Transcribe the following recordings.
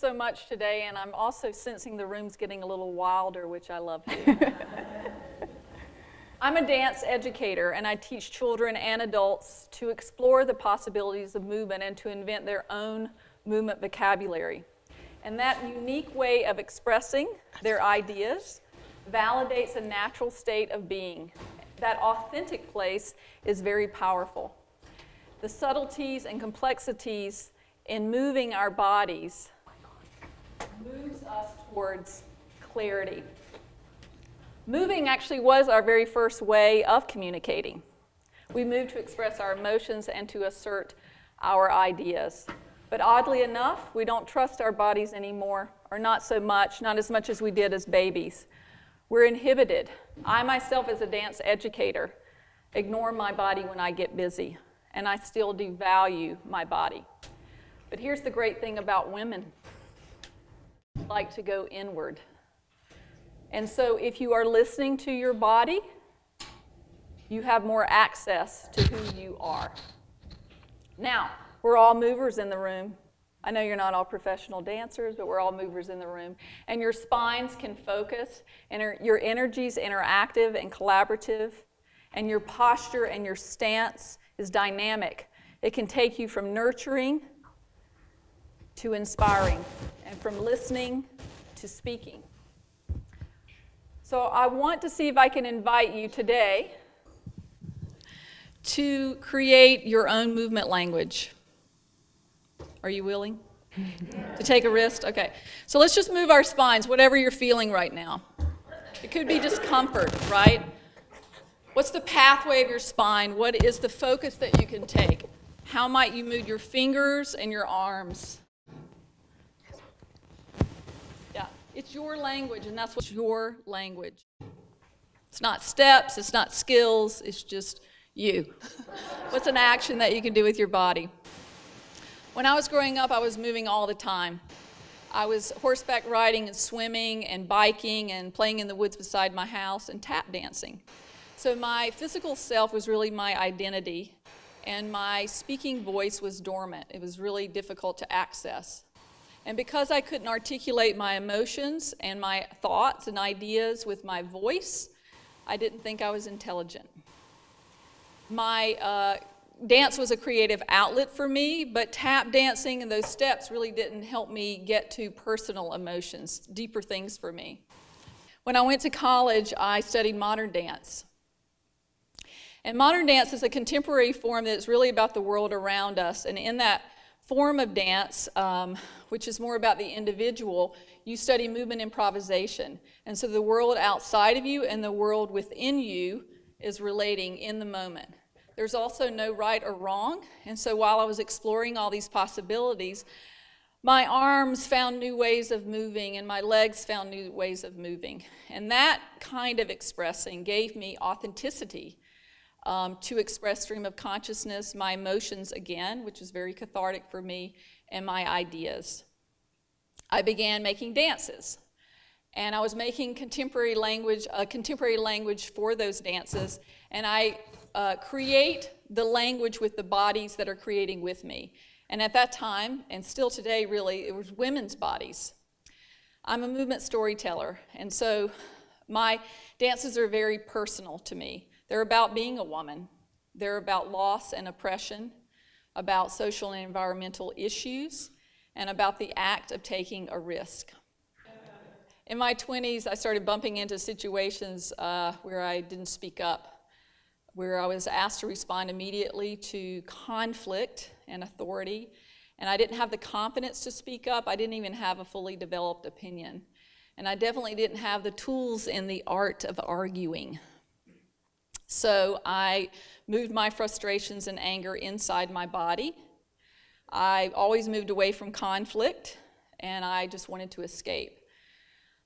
so much today, and I'm also sensing the room's getting a little wilder, which I love too. I'm a dance educator, and I teach children and adults to explore the possibilities of movement and to invent their own movement vocabulary. And that unique way of expressing their ideas validates a natural state of being. That authentic place is very powerful. The subtleties and complexities in moving our bodies moves us towards clarity. Moving actually was our very first way of communicating. We moved to express our emotions and to assert our ideas. But oddly enough, we don't trust our bodies anymore, or not so much, not as much as we did as babies. We're inhibited. I myself, as a dance educator, ignore my body when I get busy, and I still devalue my body. But here's the great thing about women. We like to go inward. And so if you are listening to your body, you have more access to who you are. Now, we're all movers in the room. I know you're not all professional dancers, but we're all movers in the room. And your spines can focus, and your energy's interactive and collaborative, and your posture and your stance is dynamic. It can take you from nurturing to inspiring, and from listening to speaking. So I want to see if I can invite you today to create your own movement language. Are you willing to take a risk? Okay. So let's just move our spines, whatever you're feeling right now. It could be discomfort, right? What's the pathway of your spine? What is the focus that you can take? How might you move your fingers and your arms? Yeah, it's your language, and that's what's your language. It's not steps, it's not skills, it's just you. What's an action that you can do with your body? When I was growing up, I was moving all the time. I was horseback riding and swimming and biking and playing in the woods beside my house and tap dancing. So my physical self was really my identity, and my speaking voice was dormant. It was really difficult to access. And because I couldn't articulate my emotions and my thoughts and ideas with my voice, I didn't think I was intelligent. My dance was a creative outlet for me, but tap dancing and those steps really didn't help me get to personal emotions, deeper things for me. When I went to college, I studied modern dance. And modern dance is a contemporary form that's really about the world around us. And in that form of dance, which is more about the individual, you study movement improvisation. And so the world outside of you and the world within you is relating in the moment. There's also no right or wrong. And so while I was exploring all these possibilities, my arms found new ways of moving and my legs found new ways of moving. And that kind of expressing gave me authenticity to express stream of consciousness, my emotions again, which is very cathartic for me, and my ideas. I began making dances. And I was making contemporary language for those dances. And I create the language with the bodies that are creating with me. And at that time, and still today really, it was women's bodies. I'm a movement storyteller, and so my dances are very personal to me. They're about being a woman. They're about loss and oppression, about social and environmental issues, and about the act of taking a risk. In my 20s, I started bumping into situations where I didn't speak up, where I was asked to respond immediately to conflict and authority, and I didn't have the confidence to speak up. I didn't even have a fully developed opinion, and I definitely didn't have the tools in the art of arguing. So I moved my frustrations and anger inside my body. I always moved away from conflict, and I just wanted to escape.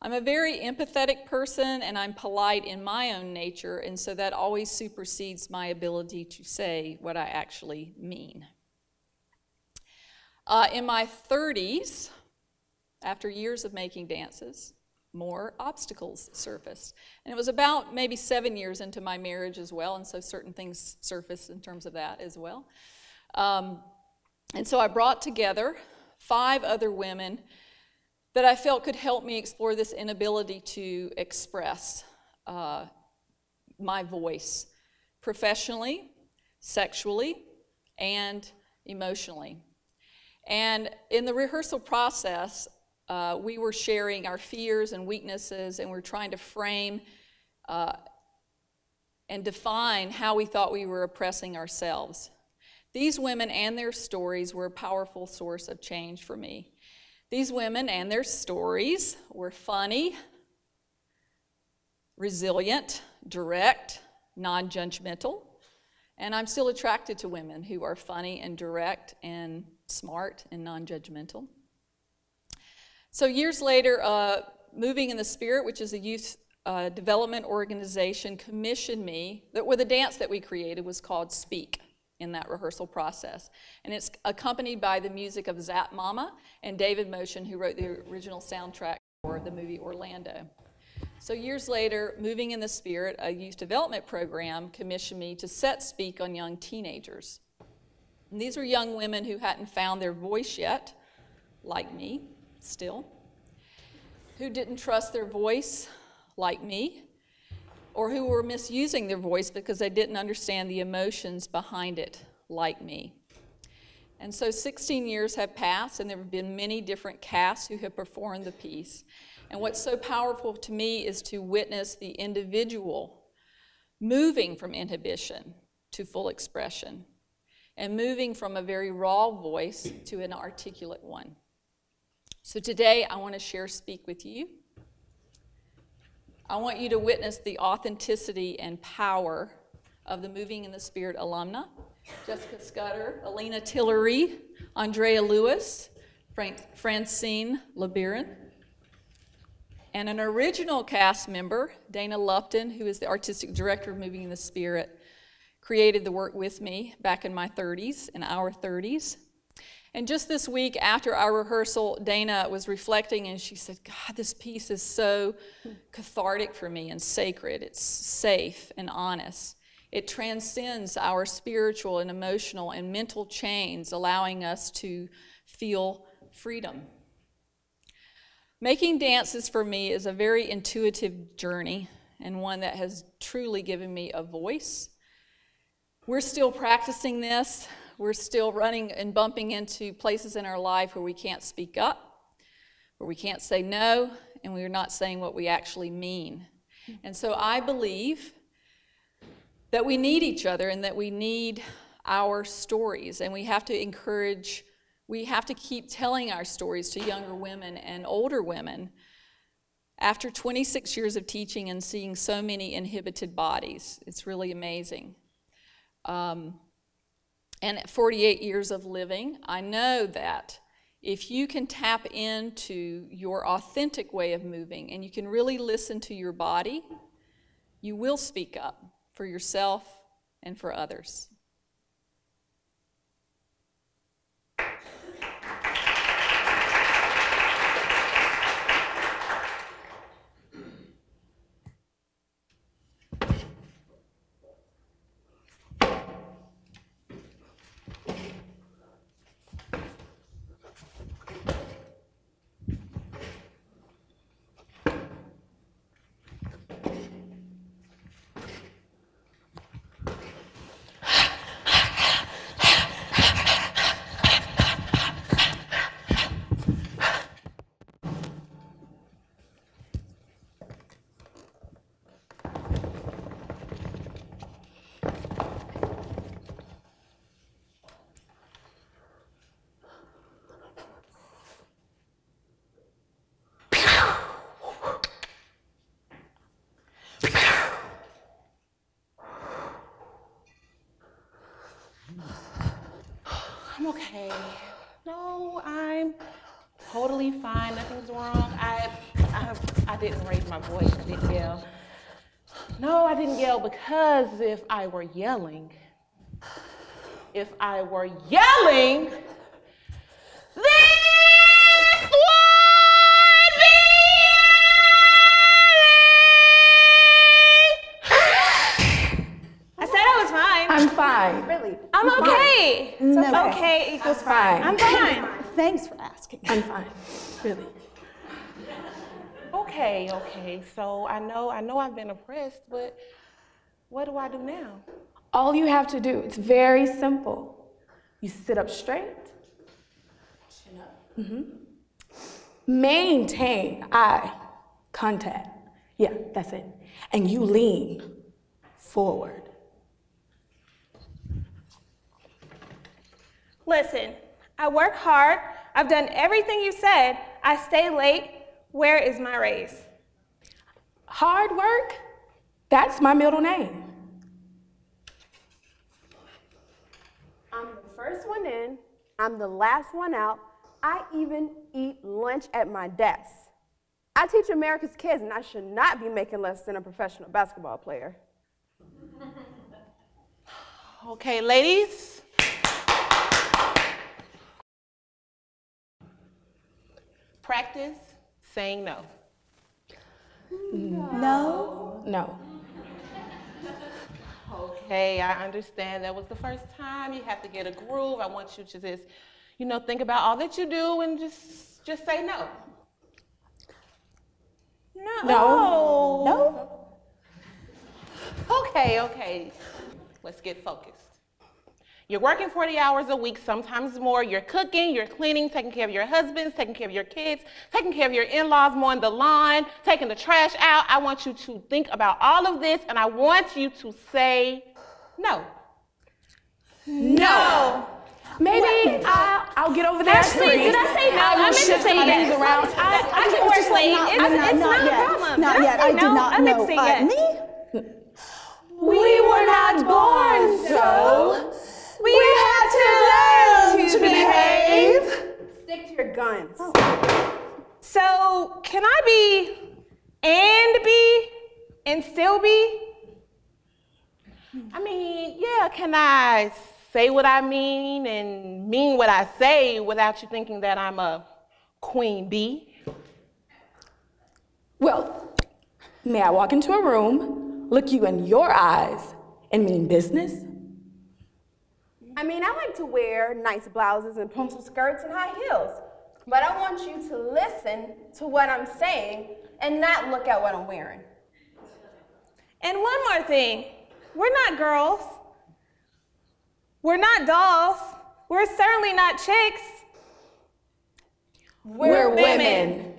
I'm a very empathetic person, and I'm polite in my own nature, and so that always supersedes my ability to say what I actually mean. In my 30s, after years of making dances, more obstacles surfaced. And it was about maybe 7 years into my marriage as well, and so certain things surfaced in terms of that as well. And so I brought together 5 other women that I felt could help me explore this inability to express my voice professionally, sexually, and emotionally. And in the rehearsal process, we were sharing our fears and weaknesses, and we're trying to frame and define how we thought we were oppressing ourselves. These women and their stories were a powerful source of change for me. These women and their stories were funny, resilient, direct, non-judgmental, and I'm still attracted to women who are funny and direct and smart and non-judgmental. So years later, Moving in the Spirit, which is a youth development organization, commissioned me, the dance that we created was called Speak in that rehearsal process. And it's accompanied by the music of Zap Mama and David Motion, who wrote the original soundtrack for the movie Orlando. So years later, Moving in the Spirit, a youth development program, commissioned me to set Speak on young teenagers. And these were young women who hadn't found their voice yet, like me, still, who didn't trust their voice, like me, or who were misusing their voice because they didn't understand the emotions behind it, like me. And so 16 years have passed, and there have been many different casts who have performed the piece. And what's so powerful to me is to witness the individual moving from inhibition to full expression, and moving from a very raw voice to an articulate one. So today I want to share Speak with you. I want you to witness the authenticity and power of the Moving in the Spirit alumna: Jessica Scudder, Alina Tillery, Andrea Lewis, Francine LeBaron, and an original cast member, Dana Lupton, who is the artistic director of Moving in the Spirit, created the work with me back in my 30s, in our 30s. And just this week after our rehearsal, Dana was reflecting and she said, God, this piece is so cathartic for me and sacred. It's safe and honest. It transcends our spiritual and emotional and mental chains, allowing us to feel freedom. Making dances for me is a very intuitive journey, and one that has truly given me a voice. We're still practicing this. We're still running and bumping into places in our life where we can't speak up, where we can't say no, and we're not saying what we actually mean. And so I believe that we need each other and that we need our stories, and we have to keep telling our stories to younger women and older women. After 26 years of teaching and seeing so many inhibited bodies, it's really amazing. And at 48 years of living, I know that if you can tap into your authentic way of moving and you can really listen to your body, you will speak up for yourself and for others. I'm okay. No, I'm totally fine. Nothing's wrong. I didn't raise my voice. I didn't yell. No, I didn't yell because if I were yelling, this would be. I said I was fine. I'm fine. Really? I'm okay. No. Okay. Equals fine. I'm fine. Thanks for asking. I'm fine. Really. Okay. So I know I've been oppressed, but what do I do now? All you have to do, it's very simple. You sit up straight, chin up. Maintain eye contact. Yeah, that's it. And you lean forward. Listen, I work hard. I've done everything you said. I stay late. Where is my raise? Hard work, that's my middle name. I'm the first one in, I'm the last one out. I even eat lunch at my desk. I teach America's kids, and I should not be making less than a professional basketball player. Okay, ladies. Practice saying no. No. Okay, I understand that was the first time. You have to get a groove. I want you to just, think about all that you do and just say no. No. Okay. Let's get focused. You're working 40 hours a week, sometimes more. You're cooking, you're cleaning, taking care of your husbands, taking care of your kids, taking care of your in-laws, mowing the lawn, taking the trash out. I want you to think about all of this, and I want you to say no. No. Maybe I'll get over there. Actually, did I say no? I meant to say yes. Around. I can work late. It's not a problem. Not yet. I did not I meant know. to say yes. Me? We were not born so. We had to learn to behave. Stick to your guns. So, can I be and still be? I mean, yeah, can I say what I mean and mean what I say without you thinking that I'm a queen bee? Well, may I walk into a room, look you in your eyes, and mean business? I mean, I like to wear nice blouses and pencil skirts and high heels, but I want you to listen to what I'm saying and not look at what I'm wearing. And one more thing, we're not girls. We're not dolls. We're certainly not chicks. We're women.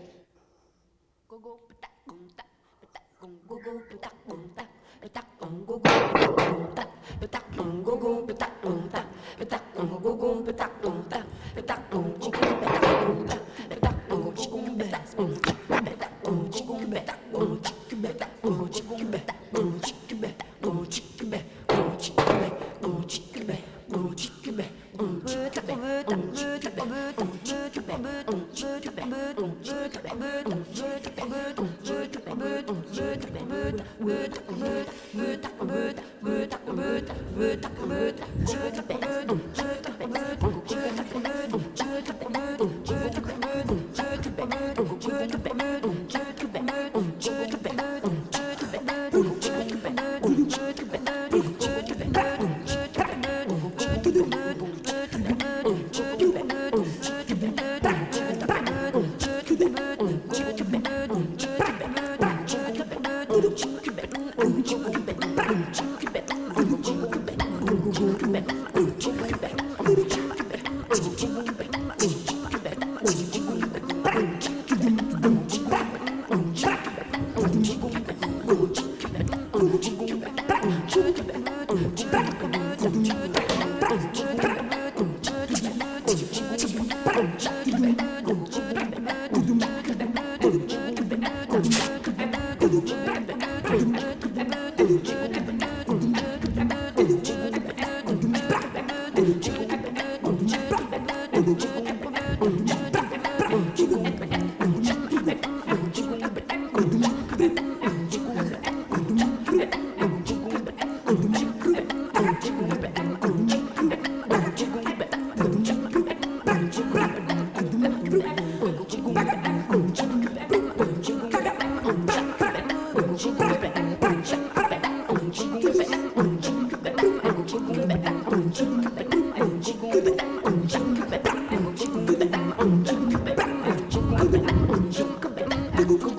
Back.